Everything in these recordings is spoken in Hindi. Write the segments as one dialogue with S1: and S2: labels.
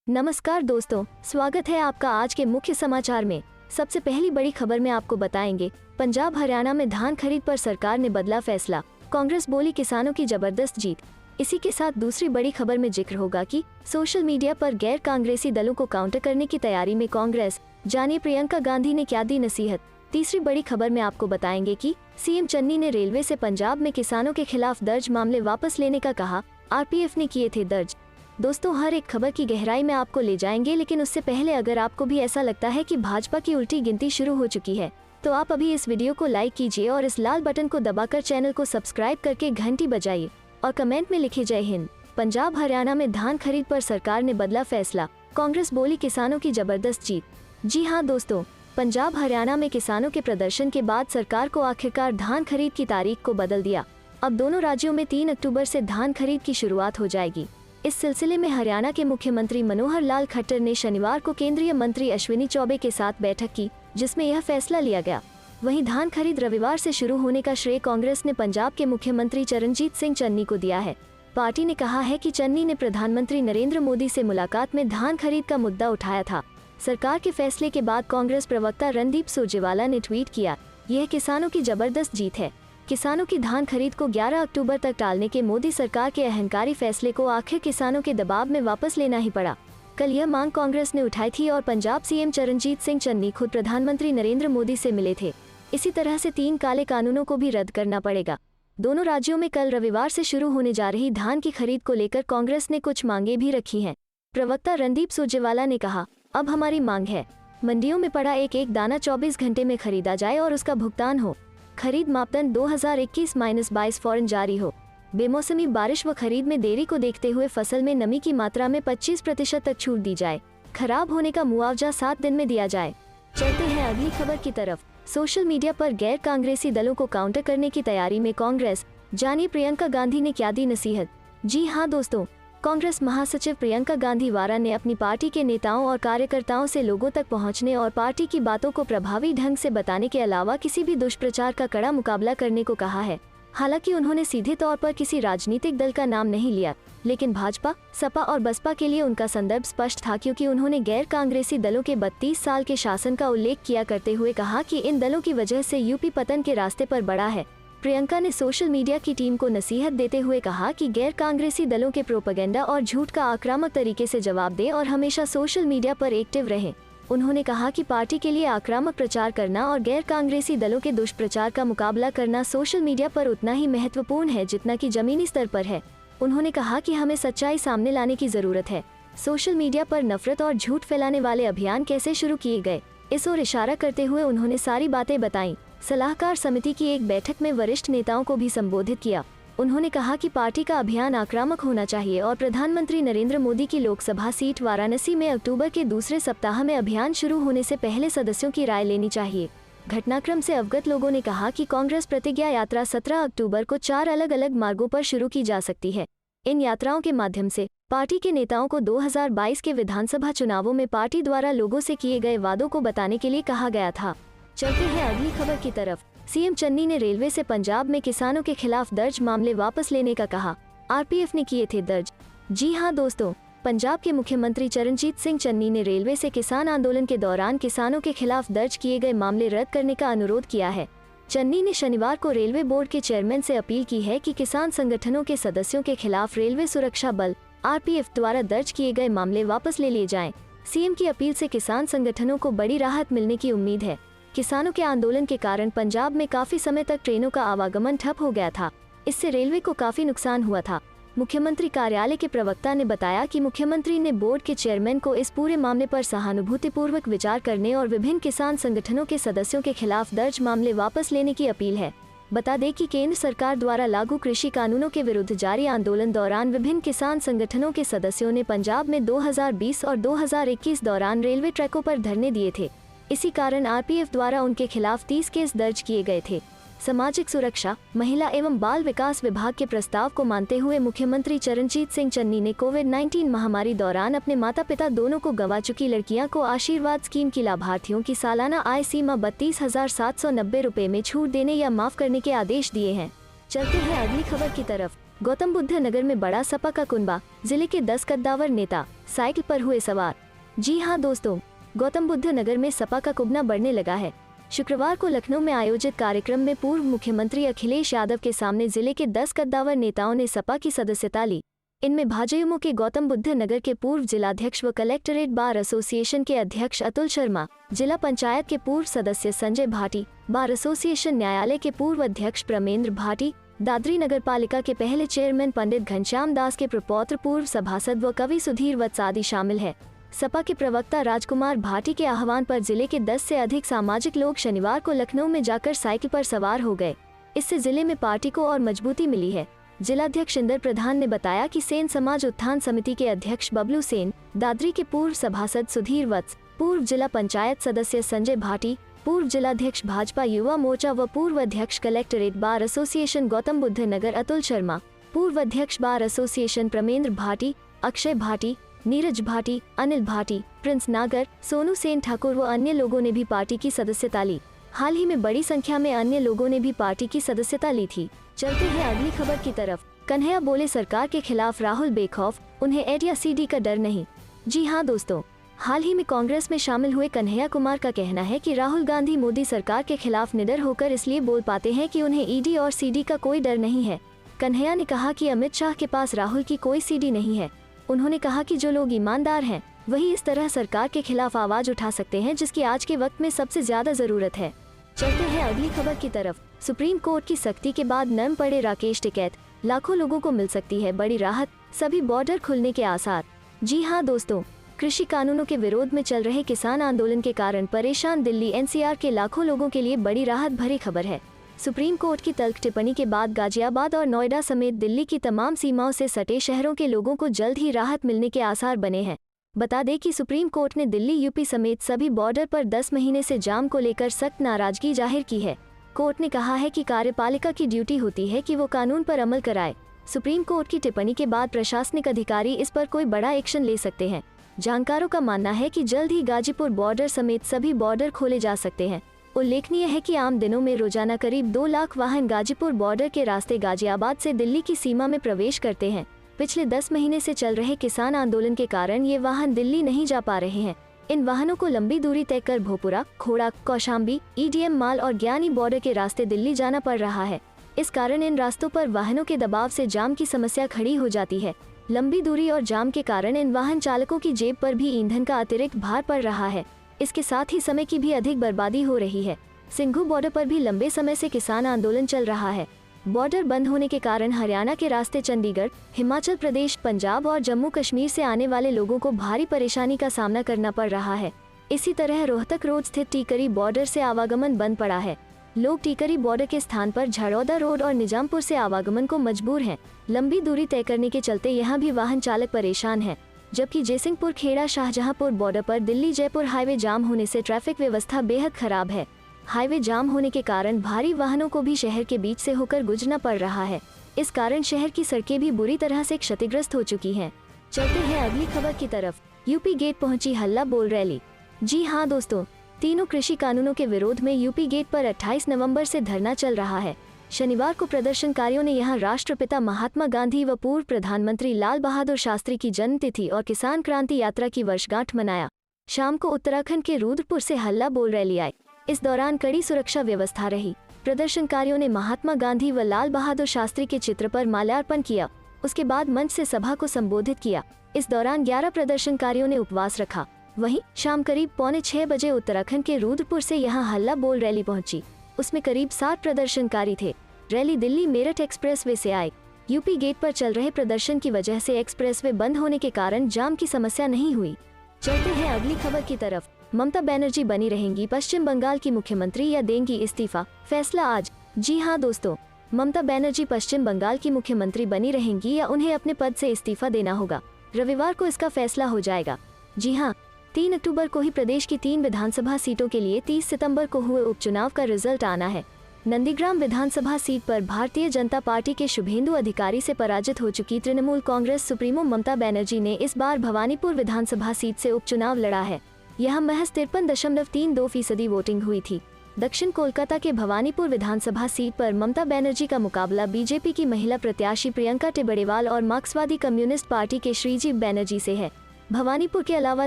S1: नमस्कार दोस्तों, स्वागत है आपका आज के मुख्य समाचार में। सबसे पहली बड़ी खबर में आपको बताएंगे, पंजाब हरियाणा में धान खरीद पर सरकार ने बदला फैसला, कांग्रेस बोली किसानों की जबरदस्त जीत। इसी के साथ दूसरी बड़ी खबर में जिक्र होगा कि सोशल मीडिया पर गैर कांग्रेसी दलों को काउंटर करने की तैयारी में कांग्रेस, जानिए प्रियंका गांधी ने क्या दी नसीहत। तीसरी बड़ी खबर में आपको बताएंगे कि सीएम चन्नी ने रेलवे से पंजाब में किसानों के खिलाफ दर्ज मामले वापस लेने का कहा, आरपीएफ ने किए थे दर्ज। दोस्तों, हर एक खबर की गहराई में आपको ले जाएंगे, लेकिन उससे पहले अगर आपको भी ऐसा लगता है कि भाजपा की उल्टी गिनती शुरू हो चुकी है तो आप अभी इस वीडियो को लाइक कीजिए और इस लाल बटन को दबाकर चैनल को सब्सक्राइब करके घंटी बजाइए और कमेंट में लिखे जय हिंद। पंजाब हरियाणा में धान खरीद पर सरकार ने बदला फैसला, कांग्रेस बोली किसानों की जबरदस्त जीत। जी हाँ दोस्तों, पंजाब हरियाणा में किसानों के प्रदर्शन के बाद सरकार को आखिरकार धान खरीद की तारीख को बदल दिया। अब दोनों राज्यों में 3 अक्टूबर से धान खरीद की शुरुआत हो जाएगी। इस सिलसिले में हरियाणा के मुख्यमंत्री मनोहर लाल खट्टर ने शनिवार को केंद्रीय मंत्री अश्विनी चौबे के साथ बैठक की, जिसमें यह फैसला लिया गया। वहीं धान खरीद रविवार से शुरू होने का श्रेय कांग्रेस ने पंजाब के मुख्यमंत्री चरणजीत सिंह चन्नी को दिया है। पार्टी ने कहा है कि चन्नी ने प्रधानमंत्री नरेंद्र मोदी से मुलाकात में धान खरीद का मुद्दा उठाया था। सरकार के फैसले के बाद कांग्रेस प्रवक्ता रणदीप सुरजेवाला ने ट्वीट किया, यह किसानों की जबरदस्त जीत है। किसानों की धान खरीद को 11 अक्टूबर तक टालने के मोदी सरकार के अहंकारी फैसले को आखिर किसानों के दबाव में वापस लेना ही पड़ा। कल यह मांग कांग्रेस ने उठाई थी और पंजाब सीएम चरणजीत सिंह चन्नी खुद प्रधानमंत्री नरेंद्र मोदी से मिले थे। इसी तरह से 3 काले कानूनों को भी रद्द करना पड़ेगा। दोनों राज्यों में कल रविवार से शुरू होने जा रही धान की खरीद को लेकर कांग्रेस ने कुछ मांगे भी रखी हैं। प्रवक्ता रणदीप सुरजेवाला ने कहा, अब हमारी मांग है, मंडियों में पड़ा एक दाना 24 घंटे में खरीदा जाए और उसका भुगतान हो। खरीद मापदंड 2021-22 फौरन जारी हो। बेमौसमी बारिश व खरीद में देरी को देखते हुए फसल में नमी की मात्रा में 25% तक छूट दी जाए। खराब होने का मुआवजा 7 दिन में दिया जाए। चलते हैं अगली खबर की तरफ। सोशल मीडिया पर गैर कांग्रेसी दलों को काउंटर करने की तैयारी में कांग्रेस, जानिए प्रियंका गांधी ने क्या दी नसीहत। जी हाँ दोस्तों, कांग्रेस महासचिव प्रियंका गांधी वारा ने अपनी पार्टी के नेताओं और कार्यकर्ताओं से लोगों तक पहुंचने और पार्टी की बातों को प्रभावी ढंग से बताने के अलावा किसी भी दुष्प्रचार का कड़ा मुकाबला करने को कहा है। हालांकि उन्होंने सीधे तौर पर किसी राजनीतिक दल का नाम नहीं लिया, लेकिन भाजपा, सपा और बसपा के लिए उनका संदर्भ स्पष्ट था, क्योंकि उन्होंने गैर कांग्रेसी दलों के 32 साल के शासन का उल्लेख किया करते हुए कहा कि इन दलों की वजह से यूपी पतन के रास्ते पर बढ़ा है। प्रियंका ने सोशल मीडिया की टीम को नसीहत देते हुए कहा कि गैर कांग्रेसी दलों के प्रोपेगेंडा और झूठ का आक्रामक तरीके से जवाब दें और हमेशा सोशल मीडिया पर एक्टिव रहें। उन्होंने कहा कि पार्टी के लिए आक्रामक प्रचार करना और गैर कांग्रेसी दलों के दुष्प्रचार का मुकाबला करना सोशल मीडिया पर उतना ही महत्वपूर्ण है जितना कि जमीनी स्तर पर है। उन्होंने कहा कि हमें सच्चाई सामने लाने की जरूरत है। सोशल मीडिया पर नफरत और झूठ फैलाने वाले अभियान कैसे शुरू किए गए, इस ओर इशारा करते हुए उन्होंने सारी बातें बताई। सलाहकार समिति की एक बैठक में वरिष्ठ नेताओं को भी संबोधित किया। उन्होंने कहा कि पार्टी का अभियान आक्रामक होना चाहिए और प्रधानमंत्री नरेंद्र मोदी की लोकसभा सीट वाराणसी में अक्टूबर के दूसरे सप्ताह में अभियान शुरू होने से पहले सदस्यों की राय लेनी चाहिए। घटनाक्रम से अवगत लोगों ने कहा कि कांग्रेस प्रतिज्ञा यात्रा 17 अक्टूबर को 4 अलग अलग मार्गों पर शुरू की जा सकती है। इन यात्राओं के माध्यम से पार्टी के नेताओं को 2022 के विधानसभा चुनावों में पार्टी द्वारा लोगों से किए गए वादों को बताने के लिए कहा गया था। चलते हैं अगली खबर की तरफ। सीएम चन्नी ने रेलवे से पंजाब में किसानों के खिलाफ दर्ज मामले वापस लेने का कहा, आरपीएफ ने किए थे दर्ज। जी हाँ दोस्तों, पंजाब के मुख्यमंत्री चरणजीत सिंह चन्नी ने रेलवे से किसान आंदोलन के दौरान किसानों के खिलाफ दर्ज किए गए मामले रद्द करने का अनुरोध किया है। चन्नी ने शनिवार को रेलवे बोर्ड के चेयरमैन से अपील की है कि किसान संगठनों के सदस्यों के खिलाफ रेलवे सुरक्षा बल आरपीएफ द्वारा दर्ज किए गए मामले वापस ले लिए जाएं। सीएम की अपील से किसान संगठनों को बड़ी राहत मिलने की उम्मीद है। किसानों के आंदोलन के कारण पंजाब में काफी समय तक ट्रेनों का आवागमन ठप हो गया था। इससे रेलवे को काफी नुकसान हुआ था। मुख्यमंत्री कार्यालय के प्रवक्ता ने बताया कि मुख्यमंत्री ने बोर्ड के चेयरमैन को इस पूरे मामले पर सहानुभूतिपूर्वक विचार करने और विभिन्न किसान संगठनों के सदस्यों के खिलाफ दर्ज मामले वापस लेने की अपील है। बता दें कि केंद्र सरकार द्वारा लागू कृषि कानूनों के विरुद्ध जारी आंदोलन दौरान विभिन्न किसान संगठनों के सदस्यों ने पंजाब में 2020 और 2021 दौरान रेलवे ट्रैकों पर धरने दिए थे। इसी कारण आरपीएफ द्वारा उनके खिलाफ 30 केस दर्ज किए गए थे। सामाजिक सुरक्षा, महिला एवं बाल विकास विभाग के प्रस्ताव को मानते हुए मुख्यमंत्री चरणजीत सिंह चन्नी ने कोविड-19 महामारी दौरान अपने माता पिता दोनों को गंवा चुकी लड़कियां को आशीर्वाद स्कीम की लाभार्थियों की सालाना आय सीमा 32,790 रुपये में छूट देने या माफ करने के आदेश दिए हैं। चलते हैं अगली खबर की तरफ। गौतम बुद्ध नगर में बड़ा सपा का कुनबा, जिले के 10 कद्दावर नेता साइकिल पर हुए सवार। जी हां दोस्तों, गौतम बुद्ध नगर में सपा का कुबना बढ़ने लगा है। शुक्रवार को लखनऊ में आयोजित कार्यक्रम में पूर्व मुख्यमंत्री अखिलेश यादव के सामने जिले के 10 कद्दावर नेताओं ने सपा की सदस्यता ली। इनमें भाजयुमो के गौतम बुद्ध नगर के पूर्व जिलाध्यक्ष व कलेक्टरेट बार एसोसिएशन के अध्यक्ष अतुल शर्मा, जिला पंचायत के पूर्व सदस्य संजय भाटी, बार एसोसिएशन न्यायालय के पूर्व अध्यक्ष प्रमेंद्र भाटी, दादरी नगर पालिका के पहले चेयरमैन पंडित घनश्याम दास के प्रपौत्र पूर्व सभासद व कवि सुधीर वत्स आदि शामिल है। सपा के प्रवक्ता राजकुमार भाटी के आह्वान पर जिले के 10 से अधिक सामाजिक लोग शनिवार को लखनऊ में जाकर साइकिल पर सवार हो गए। इससे जिले में पार्टी को और मजबूती मिली है। जिलाध्यक्ष इंदर प्रधान ने बताया कि सेन समाज उत्थान समिति के अध्यक्ष बबलू सेन, दादरी के पूर्व सभासद सुधीर वत्स, पूर्व जिला पंचायत सदस्य संजय भाटी, पूर्व जिलाध्यक्ष भाजपा युवा मोर्चा व पूर्व अध्यक्ष collectorate bar association Gautam Buddh Nagar Atul Sharma, पूर्व अध्यक्ष bar association Pramendra Bhati, Akshay Bhati, Neeraj Bhati, Anil Bhati, Prince Nagar, Sonu Sen Thakur व अन्य लोगों ने भी पार्टी की सदस्यता ली। हाल ही में बड़ी संख्या में अन्य लोगों ने भी पार्टी की सदस्यता ली थी। चलते हैं अगली खबर की तरफ। कन्हैया बोले सरकार के खिलाफ राहुल बेखौफ, उन्हें एड या सीडी का डर नहीं। जी हां दोस्तों, हाल ही में कांग्रेस में शामिल हुए कन्हैया कुमार का कहना है कि राहुल गांधी मोदी सरकार के खिलाफ निडर होकर इसलिए बोल पाते हैं कि उन्हें ईडी और सीडी का कोई डर नहीं है। कन्हैया ने कहा कि अमित शाह के पास राहुल की कोई सीडी नहीं है। उन्होंने कहा कि जो लोग ईमानदार हैं वही इस तरह सरकार के खिलाफ आवाज उठा सकते हैं, जिसकी आज के वक्त में सबसे ज्यादा जरूरत है। चलते हैं अगली खबर की तरफ। सुप्रीम कोर्ट की सख्ती के बाद नरम पड़े राकेश टिकैत, लाखों लोगों को मिल सकती है बड़ी राहत, सभी बॉर्डर खुलने के आसार। जी हां दोस्तों, कृषि कानूनों के विरोध में चल रहे किसान आंदोलन के कारण परेशान दिल्ली एनसीआर के लाखों लोगों के लिए बड़ी राहत भरी खबर है। सुप्रीम कोर्ट की तल्ख टिप्पणी के बाद गाजियाबाद और नोएडा समेत दिल्ली की तमाम सीमाओं से सटे शहरों के लोगों को जल्द ही राहत मिलने के आसार बने हैं। बता दें कि सुप्रीम कोर्ट ने दिल्ली यूपी समेत सभी बॉर्डर पर 10 महीने से जाम को लेकर सख्त नाराजगी जाहिर की है। कोर्ट ने कहा है कि कार्यपालिका की ड्यूटी होती है कि वो कानून पर अमल कराए। सुप्रीम कोर्ट की टिप्पणी के बाद प्रशासनिक अधिकारी इस पर कोई बड़ा एक्शन ले सकते हैं। जानकारों का मानना है कि जल्द ही गाजीपुर बॉर्डर समेत सभी बॉर्डर खोले जा सकते हैं। उल्लेखनीय है कि आम दिनों में रोजाना करीब 2 लाख वाहन गाजीपुर बॉर्डर के रास्ते गाजियाबाद से दिल्ली की सीमा में प्रवेश करते हैं। पिछले 10 महीने से चल रहे किसान आंदोलन के कारण ये वाहन दिल्ली नहीं जा पा रहे हैं। इन वाहनों को लंबी दूरी तय कर भोपुरा, खोड़ा, कौशाम्बी, ईडीएम माल और ज्ञानी बॉर्डर के रास्ते दिल्ली जाना पड़ रहा है। इस कारण इन रास्तों पर वाहनों के दबाव से जाम की समस्या खड़ी हो जाती है। लंबी दूरी और जाम के कारण इन वाहन चालकों की जेब पर भी ईंधन का अतिरिक्त भार पड़ रहा है। इसके साथ ही समय की भी अधिक बर्बादी हो रही है। सिंघू बॉर्डर पर भी लंबे समय से किसान आंदोलन चल रहा है। बॉर्डर बंद होने के कारण हरियाणा के रास्ते चंडीगढ़, हिमाचल प्रदेश, पंजाब और जम्मू कश्मीर से आने वाले लोगों को भारी परेशानी का सामना करना पड़ रहा है। इसी तरह रोहतक रोड स्थित टीकरी बॉर्डर से आवागमन बंद पड़ा है। लोग टीकरी बॉर्डर के स्थान पर झड़ौदा रोड और निजामपुर से आवागमन को मजबूर हैं। लंबी दूरी तय करने के चलते यहाँ भी वाहन चालक परेशान हैं। जबकि जयसिंहपुर खेड़ा शाहजहांपुर बॉर्डर पर दिल्ली जयपुर हाईवे जाम होने से ट्रैफिक व्यवस्था बेहद खराब है। हाईवे जाम होने के कारण भारी वाहनों को भी शहर के बीच से होकर गुजरना पड़ रहा है। इस कारण शहर की सड़कें भी बुरी तरह से क्षतिग्रस्त हो चुकी हैं। चलते हैं अगली खबर की तरफ। यूपी गेट पहुंची हल्ला बोल रैली। जी हां दोस्तों, तीनों कृषि कानूनों के विरोध में यूपी गेट पर 28 नवंबर से धरना चल रहा है। शनिवार को प्रदर्शनकारियों ने यहां राष्ट्रपिता महात्मा गांधी व पूर्व प्रधानमंत्री लाल बहादुर शास्त्री की जन्मतिथि और किसान क्रांति यात्रा की वर्षगांठ मनाया। शाम को उत्तराखंड के रुद्रपुर से हल्ला बोल रैली आई। इस दौरान कड़ी सुरक्षा व्यवस्था रही। प्रदर्शनकारियों ने महात्मा गांधी व लाल बहादुर शास्त्री के चित्र पर माल्यार्पण किया। उसके बाद मंच से सभा को संबोधित किया। इस दौरान 11 प्रदर्शनकारियों ने उपवास रखा। वहीं शाम करीब 5:45 बजे उत्तराखंड के रुद्रपुर से यहां हल्ला बोल रैली पहुंची। उसमें करीब 60 प्रदर्शनकारी थे। रैली दिल्ली मेरठ एक्सप्रेसवे से आई। यूपी गेट पर चल रहे प्रदर्शन की वजह से एक्सप्रेसवे बंद होने के कारण जाम की समस्या नहीं हुई। चलते हैं अगली खबर की तरफ। ममता बनर्जी बनी रहेंगी पश्चिम बंगाल की मुख्यमंत्री या देंगी इस्तीफा, फैसला आज। जी हां दोस्तों, ममता बनर्जी पश्चिम बंगाल की मुख्यमंत्री बनी रहेंगी या उन्हें अपने पद से इस्तीफा देना होगा। रविवार को इसका फैसला हो जाएगा। जी हां, 3 अक्टूबर को ही प्रदेश की 3 विधानसभा सीटों के लिए 30 सितंबर को हुए उपचुनाव का रिजल्ट आना है। नंदीग्राम विधानसभा सीट पर भारतीय जनता पार्टी के शुभेंदु अधिकारी से पराजित हो चुकी तृणमूल कांग्रेस सुप्रीमो ममता बनर्जी ने इस बार भवानीपुर विधानसभा सीट से उपचुनाव लड़ा है। यहाँ महज 53.32% वोटिंग हुई थी। दक्षिण कोलकाता के भवानीपुर विधानसभा सीट पर ममता बनर्जी का मुकाबला बीजेपी की महिला प्रत्याशी प्रियंका टिबड़ेवाल और मार्क्सवादी कम्युनिस्ट पार्टी के श्रीजीव बनर्जी से है। भवानीपुर के अलावा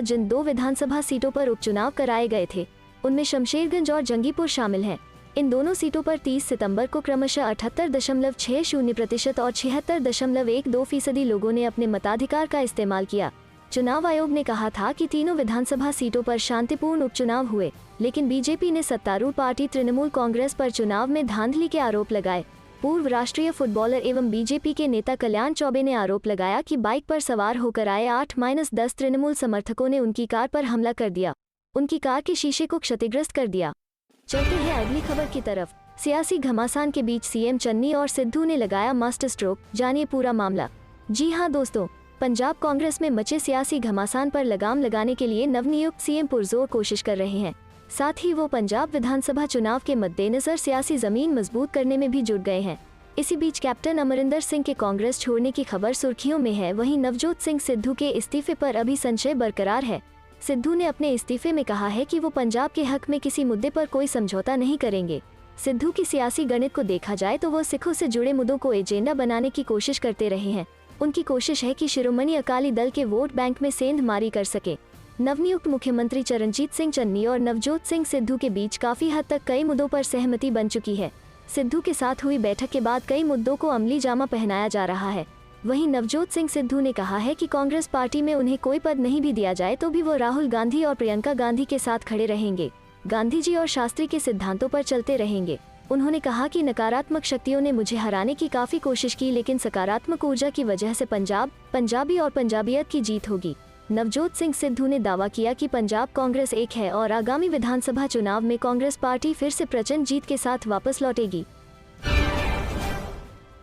S1: जिन 2 विधानसभा सीटों पर उपचुनाव कराए गए थे उनमें शमशेरगंज और जंगीपुर शामिल हैं। इन दोनों सीटों पर 30 सितंबर को क्रमशः 78.60% और 76.12% लोगों ने अपने मताधिकार का इस्तेमाल किया। चुनाव आयोग ने कहा था कि तीनों विधानसभा सीटों पर शांतिपूर्ण उपचुनाव हुए, लेकिन बीजेपी ने सत्तारूढ़ पार्टी तृणमूल कांग्रेस पर चुनाव में धांधली के आरोप लगाए। पूर्व राष्ट्रीय फुटबॉलर एवं बीजेपी के नेता कल्याण चौबे ने आरोप लगाया कि बाइक पर सवार होकर आए 8-10 तृणमूल समर्थकों ने उनकी कार पर हमला कर दिया, उनकी कार के शीशे को क्षतिग्रस्त कर दिया। चलते हैं अगली खबर की तरफ। सियासी घमासान के बीच सीएम चन्नी और सिद्धू ने लगाया मास्टर स्ट्रोक, जानिए पूरा मामला। जी हां दोस्तों, पंजाब कांग्रेस में मचे सियासी घमासान पर लगाम लगाने के लिए नवनियुक्त सीएम पुरजोर कोशिश कर रहे हैं। साथ ही वो पंजाब विधानसभा चुनाव के मद्देनजर सियासी जमीन मजबूत करने में भी जुट गए हैं। इसी बीच कैप्टन अमरिंदर सिंह के कांग्रेस छोड़ने की खबर सुर्खियों में है। वहीं नवजोत सिंह सिद्धू के इस्तीफे पर अभी संशय बरकरार है। सिद्धू ने अपने इस्तीफे में कहा है कि वो पंजाब के हक में किसी मुद्दे पर कोई समझौता नहीं करेंगे। सिद्धू की सियासी गणित को देखा जाए तो वो सिखों से जुड़े मुद्दों को एजेंडा बनाने की कोशिश करते रहे हैं। उनकी कोशिश है कि शिरोमणि अकाली दल के वोट बैंक में सेंधमारी कर सके। नवनियुक्त मुख्यमंत्री चरणजीत सिंह चन्नी और नवजोत सिंह सिद्धू के बीच काफी हद तक कई मुद्दों पर सहमति बन चुकी है। सिद्धू के साथ हुई बैठक के बाद कई मुद्दों को अमली जामा पहनाया जा रहा है। वहीं नवजोत सिंह सिद्धू ने कहा है कि कांग्रेस पार्टी में उन्हें कोई पद नहीं भी दिया जाए तो भी वो राहुल गांधी और प्रियंका गांधी के साथ खड़े रहेंगे, गांधी जी और शास्त्री के सिद्धांतों पर चलते रहेंगे। उन्होंने कहा कि नकारात्मक शक्तियों ने मुझे हराने की काफी कोशिश की, लेकिन सकारात्मक ऊर्जा की वजह से पंजाबी और पंजाबियत की जीत होगी। नवजोत सिंह सिद्धू ने दावा किया कि पंजाब कांग्रेस एक है और आगामी विधानसभा चुनाव में कांग्रेस पार्टी फिर से प्रचंड जीत के साथ वापस लौटेगी।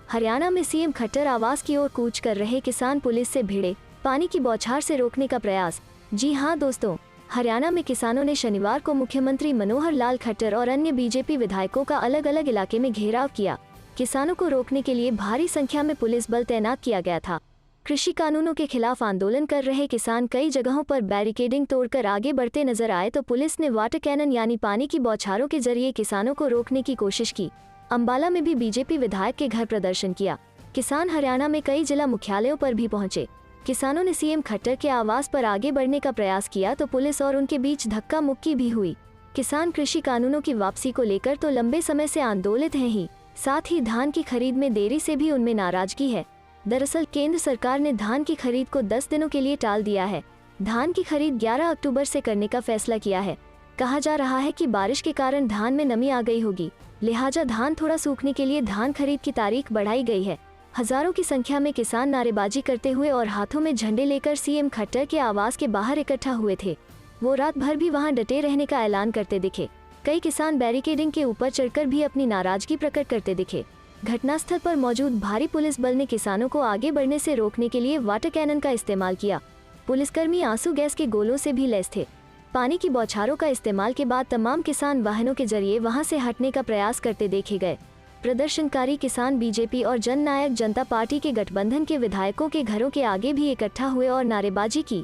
S1: हरियाणा में सीएम खट्टर आवास की ओर कूच कर रहे किसान पुलिस से भिड़े, पानी की बौछार से रोकने का प्रयास। जी हां दोस्तों, हरियाणा में किसानों ने शनिवार को मुख्यमंत्री मनोहर लाल खट्टर और अन्य बीजेपी विधायकों का अलग अलग इलाके में घेराव किया। किसानों को रोकने के लिए भारी संख्या में पुलिस बल तैनात किया गया था। कृषि कानूनों के खिलाफ आंदोलन कर रहे किसान कई जगहों पर बैरिकेडिंग तोड़कर आगे बढ़ते नजर आए तो पुलिस ने वाटर कैनन यानी पानी की बौछारों के जरिए किसानों को रोकने की कोशिश की। अंबाला में भी बीजेपी विधायक के घर प्रदर्शन किया। किसान हरियाणा में कई जिला मुख्यालयों पर भी पहुंचे। किसानों ने सीएम खट्टर के आवास पर आगे बढ़ने का प्रयास किया तो पुलिस और उनके बीच धक्का मुक्की भी हुई। किसान कृषि कानूनों की वापसी को लेकर तो लंबे समय से आंदोलित हैं ही, साथ ही धान की खरीद में देरी से भी उनमें नाराजगी है। दरअसल केंद्र सरकार ने धान की खरीद को 10 दिनों के लिए टाल दिया है। धान की खरीद 11 अक्टूबर से करने का फैसला किया है। कहा जा रहा है कि बारिश के कारण धान में नमी आ गई होगी, लिहाजा धान थोड़ा सूखने के लिए धान खरीद की तारीख बढ़ाई गई है। हजारों की संख्या में किसान नारेबाजी करते हुए और हाथों में झंडे लेकर सीएम खट्टर के आवास के बाहर इकट्ठा हुए थे। वो रात भर भी वहां डटे रहने का ऐलान करते दिखे। कई किसान बैरिकेडिंग के ऊपर चढ़कर भी अपनी नाराजगी प्रकट करते दिखे। घटनास्थल पर मौजूद भारी पुलिस बल ने किसानों को आगे बढ़ने से रोकने के लिए वाटर कैनन का इस्तेमाल किया। पुलिसकर्मी आंसू गैस के गोलों से भी लैस थे। पानी की बौछारों का इस्तेमाल के बाद तमाम किसान वाहनों के जरिए वहां से हटने का प्रयास करते देखे गए। प्रदर्शनकारी किसान बीजेपी और जननायक जनता पार्टी के गठबंधन के विधायकों के घरों के आगे भी इकट्ठा हुए और नारेबाजी की।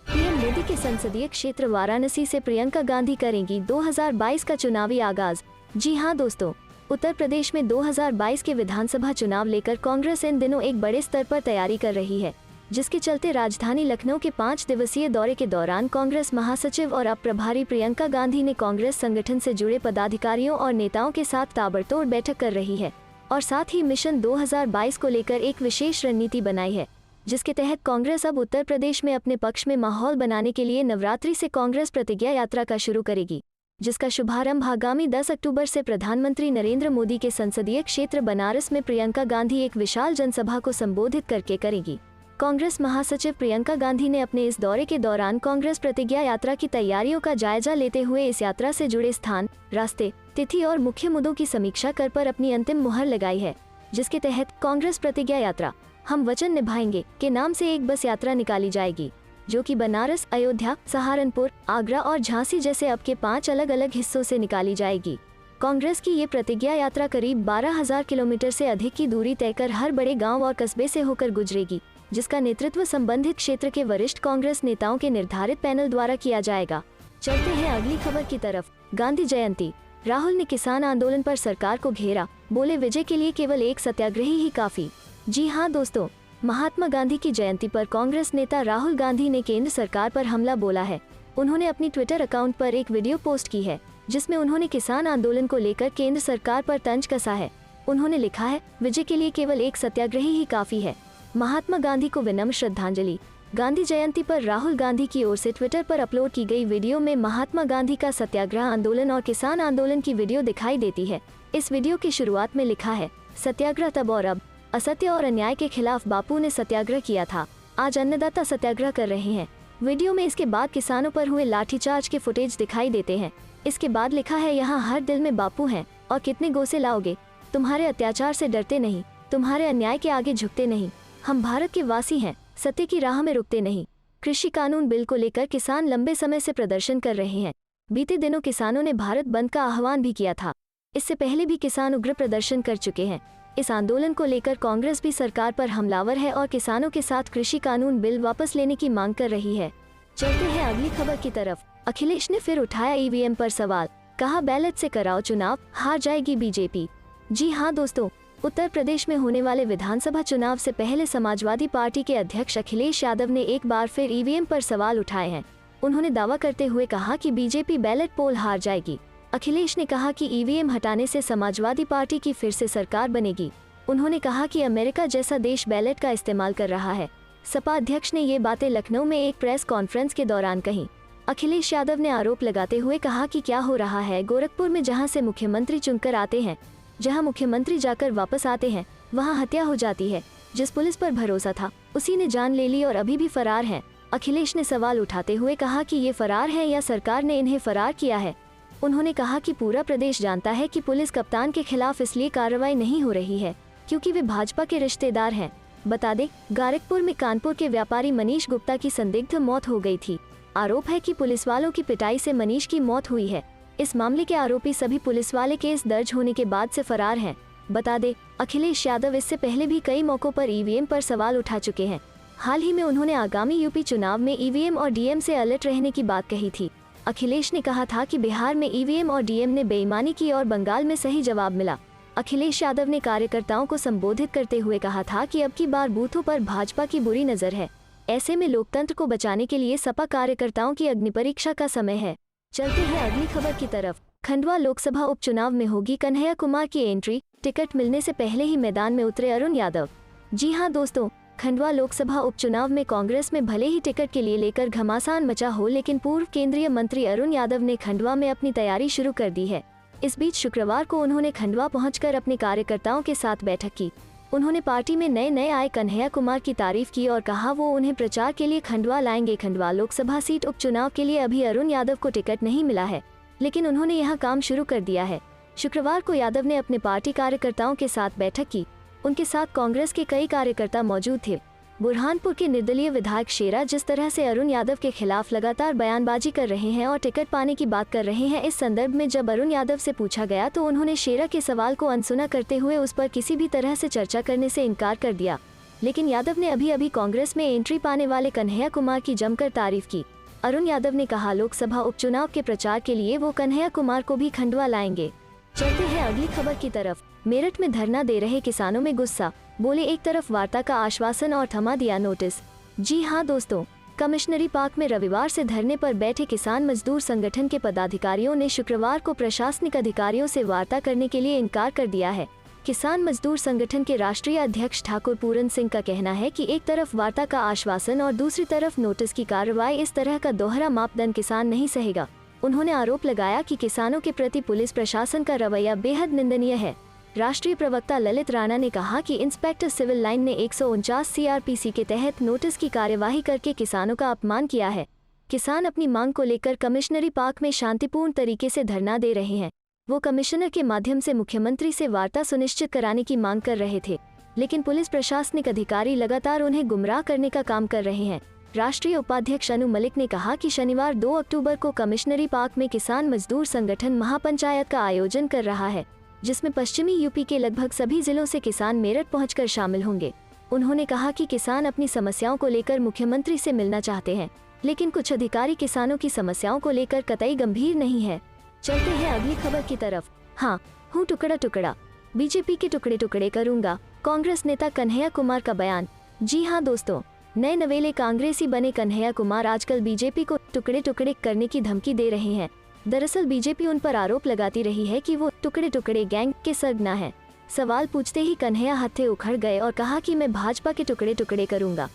S1: पीएम मोदी के संसदीय क्षेत्र वाराणसी से प्रियंका गांधी करेंगी 2022 का चुनावी आगाज। जी हां दोस्तों, उत्तर प्रदेश में 2022 के विधानसभा चुनाव लेकर कांग्रेस इन दिनों एक बड़े स्तर पर तैयारी कर रही है, जिसके चलते राजधानी लखनऊ के 5 दिवसीय दौरे के दौरान कांग्रेस महासचिव और अब प्रभारी प्रियंका गांधी ने कांग्रेस संगठन से जुड़े पदाधिकारियों और नेताओं के साथ ताबड़तोड़ बैठक कर रही है और साथ ही मिशन 2022 को लेकर एक विशेष रणनीति बनाई है, जिसके तहत कांग्रेस अब उत्तर प्रदेश में अपने पक्ष में माहौल बनाने के लिए नवरात्रि से कांग्रेस प्रतिज्ञा यात्रा का शुरू करेगी, जिसका शुभारंभ आगामी 10 अक्टूबर से प्रधानमंत्री नरेंद्र मोदी के संसदीय क्षेत्र बनारस में प्रियंका गांधी एक विशाल जनसभा को संबोधित करके करेगी। कांग्रेस महासचिव प्रियंका गांधी ने अपने इस दौरे के दौरान कांग्रेस प्रतिज्ञा यात्रा की तैयारियों का जायजा लेते हुए इस यात्रा से जुड़े स्थान, रास्ते, तिथि और मुख्य मुद्दों की समीक्षा कर पर अपनी अंतिम मुहर लगाई है, जिसके तहत कांग्रेस प्रतिज्ञा यात्रा हम वचन निभाएंगे के नाम से एक बस यात्रा निकाली जाएगी, जो कि बनारस, अयोध्या, सहारनपुर, आगरा और झांसी जैसे अब के 5 अलग अलग हिस्सों से निकाली जाएगी। कांग्रेस की ये प्रतिज्ञा यात्रा करीब 12,000 किलोमीटर से अधिक की दूरी तय कर हर बड़े गांव और कस्बे से होकर गुजरेगी, जिसका नेतृत्व संबंधित क्षेत्र के वरिष्ठ कांग्रेस नेताओं के निर्धारित पैनल द्वारा किया जाएगा। चलते हैं अगली खबर की तरफ। गांधी जयंती। राहुल ने किसान आंदोलन पर सरकार को घेरा, बोले विजय के लिए केवल एक सत्याग्रही ही काफी। जी हाँ दोस्तों, महात्मा गांधी की जयंती पर कांग्रेस नेता राहुल गांधी ने केंद्र सरकार पर हमला बोला है। उन्होंने अपनी ट्विटर अकाउंट पर एक वीडियो पोस्ट की है, जिसमें उन्होंने किसान आंदोलन को लेकर केंद्र सरकार पर तंज कसा है। उन्होंने लिखा है, विजय के लिए केवल एक सत्याग्रही ही काफी है। महात्मा गांधी को विनम्र श्रद्धांजलि। गांधी जयंती पर राहुल गांधी की ओर से ट्विटर पर अपलोड की गई वीडियो में महात्मा गांधी का सत्याग्रह आंदोलन और किसान आंदोलन की वीडियो दिखाई देती है। इस वीडियो की शुरुआत में लिखा है, सत्याग्रह तब और अब, असत्य और अन्याय के खिलाफ बापू ने सत्याग्रह किया था, आज अन्नदाता सत्याग्रह कर रहे हैं। वीडियो में इसके बाद किसानों पर हुए लाठीचार्ज के फुटेज दिखाई देते हैं। इसके बाद लिखा है, यहाँ हर दिल में बापू हैं और कितने गोसे लाओगे, तुम्हारे अत्याचार से डरते नहीं, तुम्हारे अन्याय के आगे झुकते नहीं, हम भारत के वासी हैं, सत्य की राह में रुकते नहीं। कृषि कानून बिल को लेकर किसान लंबे समय से प्रदर्शन कर रहे हैं। बीते दिनों किसानों ने भारत बंद का आह्वान भी किया था। इससे पहले भी किसान उग्र प्रदर्शन कर चुके हैं। इस आंदोलन को लेकर कांग्रेस भी सरकार पर हमलावर है और किसानों के साथ कृषि कानून बिल वापस लेने की मांग कर रही है। चलते हैं अगली खबर की तरफ। अखिलेश ने फिर उठाया ईवीएम पर सवाल, कहा बैलेट से कराओ चुनाव, हार जाएगी बीजेपी। जी हाँ दोस्तों, उत्तर प्रदेश में होने वाले विधानसभा चुनाव से पहले समाजवादी पार्टी के अध्यक्ष अखिलेश यादव ने एक बार फिर ईवीएम पर सवाल उठाए हैं। उन्होंने दावा करते हुए कहा कि बीजेपी बैलेट पोल हार जाएगी। अखिलेश ने कहा कि ईवीएम हटाने से समाजवादी पार्टी की फिर से सरकार बनेगी। उन्होंने कहा कि अमेरिका जैसा देश बैलेट का इस्तेमाल कर रहा है। सपा अध्यक्ष ने ये बातें लखनऊ में एक प्रेस कॉन्फ्रेंस के दौरान कही। अखिलेश यादव ने आरोप लगाते हुए कहा कि क्या हो रहा है, गोरखपुर में जहां से मुख्यमंत्री चुनकर आते हैं, जहां मुख्यमंत्री जाकर वापस आते हैं, वहां हत्या हो जाती है। जिस पुलिस पर भरोसा था उसी ने जान ले ली और अभी भी फरार हैं। अखिलेश ने सवाल उठाते हुए कहा कि ये फरार हैं या सरकार ने इन्हें फरार किया है। उन्होंने कहा कि पूरा प्रदेश जानता है कि पुलिस कप्तान के खिलाफ इसलिए कार्रवाई नहीं हो रही है क्योंकि वे भाजपा के रिश्तेदार हैं। बता दें, गोरखपुर में कानपुर के व्यापारी मनीष गुप्ता की संदिग्ध मौत हो गई थी। आरोप है कि पुलिस वालों की पिटाई से मनीष की मौत हुई है। इस मामले के आरोपी सभी पुलिस वाले केस दर्ज होने के बाद से फरार हैं। बता दें, अखिलेश यादव इससे पहले भी कई मौकों पर ईवीएम पर सवाल उठा चुके हैं। हाल ही में उन्होंने आगामी यूपी चुनाव में ईवीएम और डीएम से अलर्ट रहने की बात कही थी। अखिलेश ने कहा था कि बिहार में ईवीएम और डीएम ने बेईमानी की और बंगाल में सही जवाब मिला। अखिलेश यादव ने कार्यकर्ताओं को संबोधित करते हुए कहा था कि अब की बार बूथों पर भाजपा की बुरी नजर है। ऐसे में लोकतंत्र को बचाने के लिए सपा कार्यकर्ताओं की अग्निपरीक्षा का समय है। चलते हैं अगली खबर की तरफ। खंडवा लोकसभा उपचुनाव में होगी कन्हैया कुमार की एंट्री, टिकट मिलने से पहले ही मैदान में उतरे अरुण यादव। जी हां दोस्तों, खंडवा लोकसभा उपचुनाव में कांग्रेस में भले ही टिकट के लिए लेकर घमासान मचा हो, लेकिन पूर्व केंद्रीय मंत्री अरुण यादव ने खंडवा में अपनी तैयारी शुरू कर दी है। इस बीच शुक्रवार को उन्होंने खंडवा पहुंचकर अपने कार्यकर्ताओं के साथ बैठक की। उन्होंने पार्टी में नए आए कन्हैया कुमार की तारीफ की और कहा वो उन्हें प्रचार के लिए खंडवा लाएंगे। खंडवा लोकसभा सीट उपचुनाव के लिए अभी अरुण यादव को टिकट नहीं मिला है, लेकिन उन्होंने यहां काम शुरू कर दिया है। शुक्रवार को यादव ने अपने पार्टी कार्यकर्ताओं के साथ बैठक की। उनके साथ कांग्रेस के कई कार्यकर्ता मौजूद थे। बुरहानपुर के निर्दलीय विधायक शेरा जिस तरह से अरुण यादव के खिलाफ लगातार बयानबाजी कर रहे हैं और टिकट पाने की बात कर रहे हैं, इस संदर्भ में जब अरुण यादव से पूछा गया तो उन्होंने शेरा के सवाल को अनसुना करते हुए उस पर किसी भी तरह से चर्चा करने से इनकार कर दिया। लेकिन यादव ने अभी कांग्रेस में एंट्री पाने वाले कन्हैया कुमार की जमकर तारीफ की। अरुण यादव ने कहा लोकसभा उपचुनाव के प्रचार के लिए वो कन्हैया कुमार को भी खंडवा लाएंगे। चलते हैं अगली खबर की तरफ। मेरठ में धरना दे रहे किसानों में गुस्सा, बोले एक तरफ वार्ता का आश्वासन और थमा दिया नोटिस। जी हां दोस्तों, कमिश्नरी पार्क में रविवार से धरने पर बैठे किसान मजदूर संगठन के पदाधिकारियों ने शुक्रवार को प्रशासनिक अधिकारियों से वार्ता करने के लिए इनकार कर दिया है। किसान मजदूर संगठन के राष्ट्रीय अध्यक्ष ठाकुर पूरन सिंह का कहना है कि एक तरफ वार्ता का आश्वासन और दूसरी तरफ नोटिस की कार्रवाई, इस तरह का दोहरा मापदंड किसान नहीं सहेगा। उन्होंने आरोप लगाया कि किसानों के प्रति पुलिस प्रशासन का रवैया बेहद निंदनीय है। राष्ट्रीय प्रवक्ता ललित राणा ने कहा कि इंस्पेक्टर सिविल लाइन ने 149 सीआरपीसी के तहत नोटिस की कार्यवाही करके किसानों का अपमान किया है। किसान अपनी मांग को लेकर कमिश्नरी पार्क में शांतिपूर्ण तरीके से धरना दे रहे हैं। वो कमिश्नर के माध्यम से मुख्यमंत्री से वार्ता सुनिश्चित कराने की मांग कर रहे थे, लेकिन पुलिस प्रशासनिक अधिकारी लगातार उन्हें गुमराह करने का काम कर रहे हैं। राष्ट्रीय उपाध्यक्ष अनु मलिक ने कहा कि शनिवार 2 अक्टूबर को कमिश्नरी पार्क में किसान मजदूर संगठन महापंचायत का आयोजन कर रहा है, जिसमें पश्चिमी यूपी के लगभग सभी जिलों से किसान मेरठ पहुंचकर शामिल होंगे। उन्होंने कहा कि किसान अपनी समस्याओं को लेकर मुख्यमंत्री से मिलना चाहते हैं, लेकिन कुछ अधिकारी किसानों की समस्याओं को लेकर कतई गंभीर नहीं है। चलते हैं अगली खबर की तरफ। हाँ, हूँ टुकड़ा टुकड़ा, बीजेपी के टुकड़े टुकड़े करूंगा, कांग्रेस नेता कन्हैया कुमार का बयान। जी हाँ दोस्तों, नए नवेले कांग्रेसी बने कन्हैया कुमार आजकल बीजेपी को टुकड़े टुकड़े करने की धमकी दे रहे हैं। दरअसल बीजेपी उन पर आरोप लगाती रही है कि वो टुकड़े टुकड़े गैंग के सरगना है। सवाल पूछते ही कन्हैया हत्थे उखड़ गए और कहा कि मैं भाजपा के टुकड़े टुकड़े करूंगा।